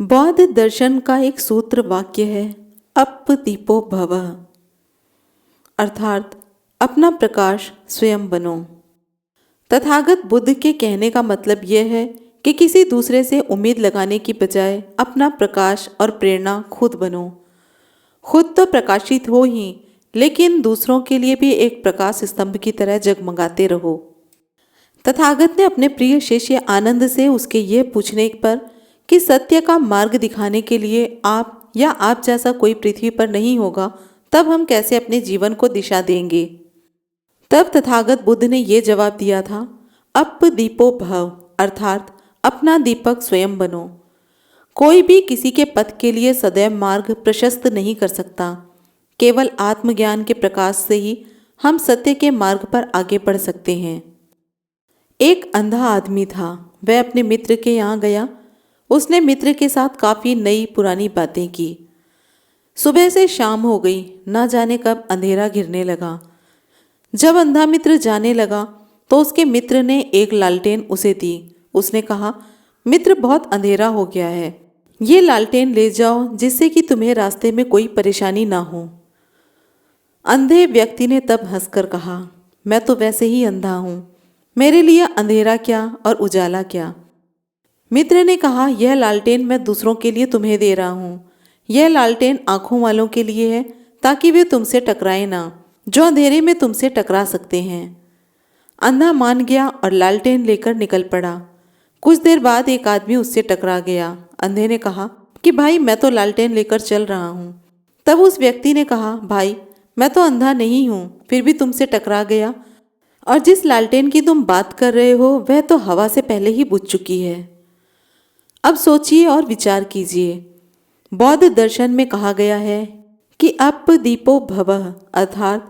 बौद्ध दर्शन का एक सूत्र वाक्य है अप दीपो भव, अर्थात अपना प्रकाश स्वयं बनो। तथागत बुद्ध के कहने का मतलब यह है कि किसी दूसरे से उम्मीद लगाने की बजाय अपना प्रकाश और प्रेरणा खुद बनो। खुद तो प्रकाशित हो ही, लेकिन दूसरों के लिए भी एक प्रकाश स्तंभ की तरह जगमगाते रहो। तथागत ने अपने प्रिय शिष्य आनंद से उसके ये पूछने पर कि सत्य का मार्ग दिखाने के लिए आप या आप जैसा कोई पृथ्वी पर नहीं होगा, तब हम कैसे अपने जीवन को दिशा देंगे। तब तथागत बुद्ध ने ये जवाब दिया था, अप दीपो भव, अर्थात अपना दीपक स्वयं बनो। कोई भी किसी के पथ के लिए सदैव मार्ग प्रशस्त नहीं कर सकता। केवल आत्मज्ञान के प्रकाश से ही हम सत्य के मार्ग पर आगे बढ़ सकते हैं। एक अंधा आदमी था। वह अपने मित्र के यहाँ गया। उसने मित्र के साथ काफ़ी नई पुरानी बातें की। सुबह से शाम हो गई, ना जाने कब अंधेरा घिरने लगा। जब अंधा मित्र जाने लगा तो उसके मित्र ने एक लालटेन उसे दी। उसने कहा, मित्र, बहुत अंधेरा हो गया है, ये लालटेन ले जाओ जिससे कि तुम्हें रास्ते में कोई परेशानी ना हो। अंधे व्यक्ति ने तब हंसकर कहा, मैं तो वैसे ही अंधा हूँ, मेरे लिए अंधेरा क्या और उजाला क्या। मित्र ने कहा, यह लालटेन मैं दूसरों के लिए तुम्हें दे रहा हूँ। यह लालटेन आंखों वालों के लिए है, ताकि वे तुमसे टकराए ना, जो अंधेरे में तुमसे टकरा सकते हैं। अंधा मान गया और लालटेन लेकर निकल पड़ा। कुछ देर बाद एक आदमी उससे टकरा गया। अंधे ने कहा कि भाई, मैं तो लालटेन लेकर चल रहा हूँ। तब उस व्यक्ति ने कहा, भाई, मैं तो अंधा नहीं हूँ, फिर भी तुमसे टकरा गया, और जिस लालटेन की तुम बात कर रहे हो वह तो हवा से पहले ही बुझ चुकी है। अब सोचिए और विचार कीजिए। बौद्ध दर्शन में कहा गया है कि अप दीपो भवः, अर्थात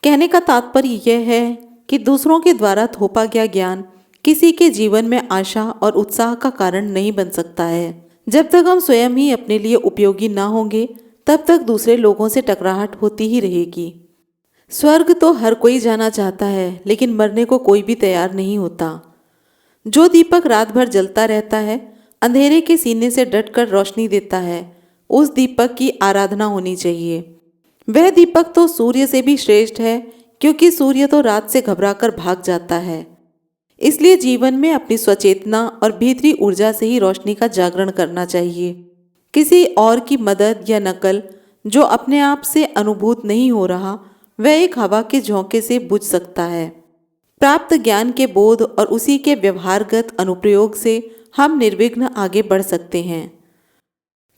कहने का तात्पर्य यह है कि दूसरों के द्वारा थोपा गया ज्ञान किसी के जीवन में आशा और उत्साह का कारण नहीं बन सकता है। जब तक हम स्वयं ही अपने लिए उपयोगी ना होंगे, तब तक दूसरे लोगों से टकराहट होती ही रहेगी। स्वर्ग तो हर कोई जाना चाहता है, लेकिन मरने को कोई भी तैयार नहीं होता। जो दीपक रात भर जलता रहता है, अंधेरे के सीने से डटकर रोशनी देता है, उस दीपक की आराधना होनी चाहिए। वह दीपक तो सूर्य से भी श्रेष्ठ है, क्योंकि सूर्य तो रात से घबराकर भाग जाता है। इसलिए जीवन में अपनी स्वचेतना और भीतरी ऊर्जा से ही रोशनी का जागरण करना चाहिए। किसी और की मदद या नकल जो अपने आप से अनुभूत नहीं हो रहा, वह एक हवा के झोंके से बुझ सकता है। प्राप्त ज्ञान के बोध और उसी के व्यवहारगत अनुप्रयोग से हम निर्विघ्न आगे बढ़ सकते हैं।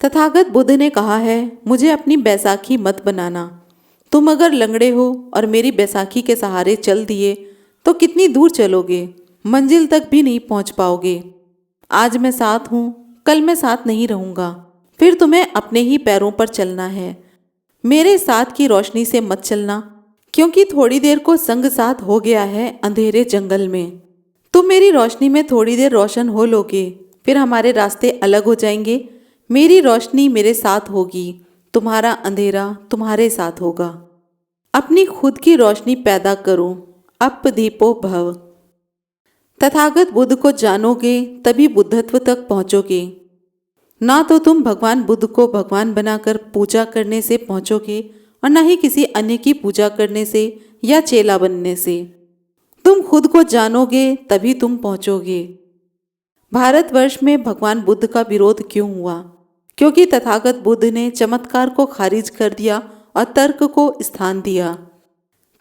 तथागत बुद्ध ने कहा है, मुझे अपनी बैसाखी मत बनाना। तुम अगर लंगड़े हो और मेरी बैसाखी के सहारे चल दिए तो कितनी दूर चलोगे, मंजिल तक भी नहीं पहुंच पाओगे। आज मैं साथ हूँ, कल मैं साथ नहीं रहूँगा, फिर तुम्हें अपने ही पैरों पर चलना है। मेरे साथ की रोशनी से मत चलना, क्योंकि थोड़ी देर को संग साथ हो गया है अंधेरे जंगल में। तुम मेरी रोशनी में थोड़ी देर रोशन हो लोगे, फिर हमारे रास्ते अलग हो जाएंगे। मेरी रोशनी मेरे साथ होगी, तुम्हारा अंधेरा तुम्हारे साथ होगा। अपनी खुद की रोशनी पैदा करो, अप दीपो भव। तथागत बुद्ध को जानोगे तभी बुद्धत्व तक पहुँचोगे। ना तो तुम भगवान बुद्ध को भगवान बनाकर पूजा करने से पहुँचोगे, और ना ही किसी अन्य की पूजा करने से या चेला बनने से। तुम खुद को जानोगे तभी तुम पहुँचोगे। भारतवर्ष में भगवान बुद्ध का विरोध क्यों हुआ? क्योंकि तथागत बुद्ध ने चमत्कार को खारिज कर दिया और तर्क को स्थान दिया।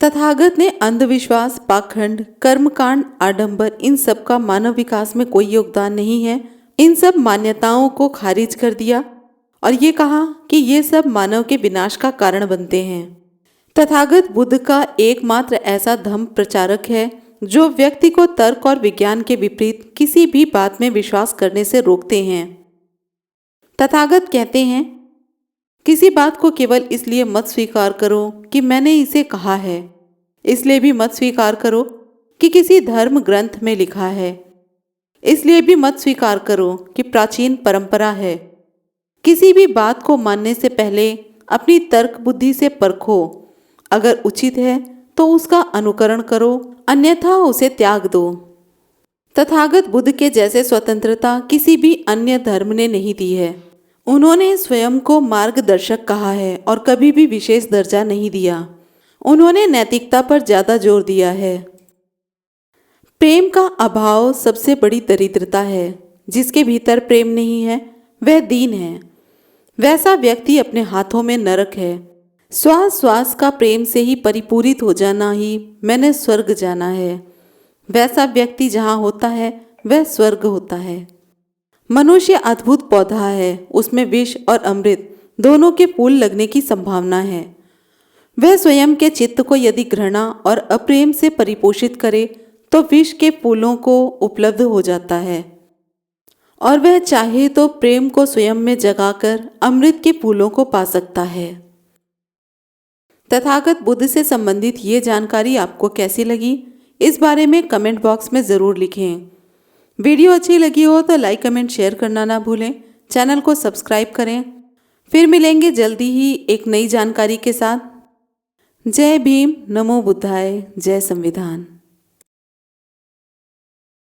तथागत ने अंधविश्वास, पाखंड, कर्मकांड, आडंबर, इन सब का मानव विकास में कोई योगदान नहीं है, इन सब मान्यताओं को खारिज कर दिया और ये कहा कि ये सब मानव के विनाश का कारण बनते हैं। तथागत बुद्ध का एकमात्र ऐसा धम्म प्रचारक है जो व्यक्ति को तर्क और विज्ञान के विपरीत किसी भी बात में विश्वास करने से रोकते हैं। तथागत कहते हैं, किसी बात को केवल इसलिए मत स्वीकार करो कि मैंने इसे कहा है, इसलिए भी मत स्वीकार करो कि किसी धर्म ग्रंथ में लिखा है, इसलिए भी मत स्वीकार करो कि प्राचीन परंपरा है। किसी भी बात को मानने से पहले अपनी तर्क बुद्धि से परखो। अगर उचित है तो उसका अनुकरण करो, अन्यथा उसे त्याग दो। तथागत बुद्ध के जैसे स्वतंत्रता किसी भी अन्य धर्म ने नहीं दी है। उन्होंने स्वयं को मार्गदर्शक कहा है और कभी भी विशेष दर्जा नहीं दिया। उन्होंने नैतिकता पर ज़्यादा जोर दिया है। प्रेम का अभाव सबसे बड़ी दरिद्रता है। जिसके भीतर प्रेम नहीं है वह दीन है। वैसा व्यक्ति अपने हाथों में नरक है। श्वास श्वास का प्रेम से ही परिपूरित हो जाना ही मैंने स्वर्ग जाना है। वैसा व्यक्ति जहाँ होता है वह स्वर्ग होता है। मनुष्य अद्भुत पौधा है। उसमें विष और अमृत दोनों के फूल लगने की संभावना है। वह स्वयं के चित्त को यदि घृणा और अप्रेम से परिपोषित करे तो विष के फूलों को उपलब्ध हो जाता है और वह चाहे तो प्रेम को स्वयं में जगाकर अमृत के फूलों को पा सकता है। तथागत बुद्ध से संबंधित ये जानकारी आपको कैसी लगी, इस बारे में कमेंट बॉक्स में ज़रूर लिखें। वीडियो अच्छी लगी हो तो लाइक कमेंट शेयर करना ना भूलें। चैनल को सब्सक्राइब करें। फिर मिलेंगे जल्दी ही एक नई जानकारी के साथ। जय भीम, नमो बुद्धाय, जय संविधान।